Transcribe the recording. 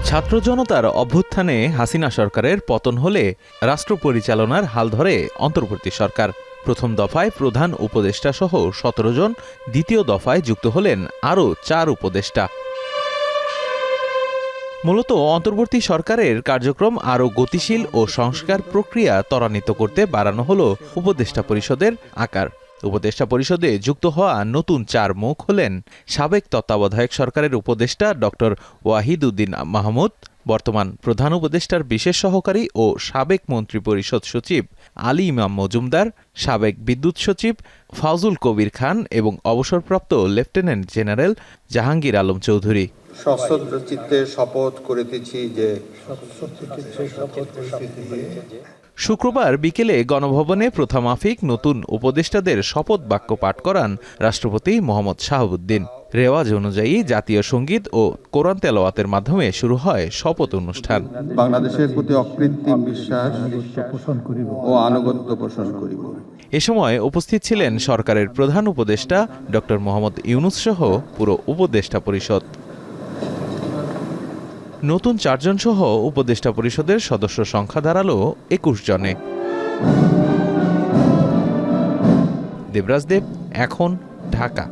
ছাত্র জনতার অভ্যুত্থানে হাসিনা সরকারের পতন হলে রাষ্ট্র পরিচালনার হাল ধরে অন্তর্বর্তী সরকার। প্রথম দফায় প্রধান উপদেষ্টা সহ ১৭ জন, দ্বিতীয় দফায় যুক্ত হলেন আরও ৪ উপদেষ্টা। মূলত অন্তর্বর্তী সরকারের কার্যক্রম আরও গতিশীল ও সংস্কার প্রক্রিয়া ত্বরান্বিত করতে বাড়ানো হল উপদেষ্টা পরিষদের আকার। উপদেষ্টা পরিষদে যুক্ত হওয়া নতুন ৪ মুখ হলেন সাবেক তত্ত্বাবধায়ক সরকারের উপদেষ্টা ডক্টর ওয়াহিদ উদ্দিন মাহমুদ, বর্তমান প্রধান উপদেষ্টার বিশেষ সহকারী ও সাবেক মন্ত্রিপরিষদ সচিব আলী ইমাম মজুমদার, সাবেক বিদ্যুৎ সচিব ফাউজুল কবির খান এবং অবসরপ্রাপ্ত লেফটেন্যান্ট জেনারেল জাহাঙ্গীর আলম চৌধুরী। সশ্রদ্ধ চিত্তে শপথ করিতেছি যে শুক্রবার বিকেলে গণভবনে প্রথামাফিক নতুন উপদেষ্টাদের শপথ বাক্য পাঠ করান রাষ্ট্রপতি মোহাম্মদ শাহাবুদ্দিন। রেওয়াজ অনুযায়ী জাতীয় সঙ্গীত ও কোরআন তেলাওয়াতের মাধ্যমে শুরু হয় শপথ অনুষ্ঠান। বাংলাদেশের প্রতি অকৃত্রিম বিশ্বাস ও আনুগত্য পোষণ করিব। এ সময় উপস্থিত ছিলেন সরকারের প্রধান উপদেষ্টা ডক্টর মোহাম্মদ ইউনূস সহ পুরো উপদেষ্টা পরিষদ। নতুন ৪ জন সহ উপদেষ্টা পরিষদের সদস্য সংখ্যা দাঁড়াল ২১ জনে। দেবরাজ দেব, এখন, ঢাকা।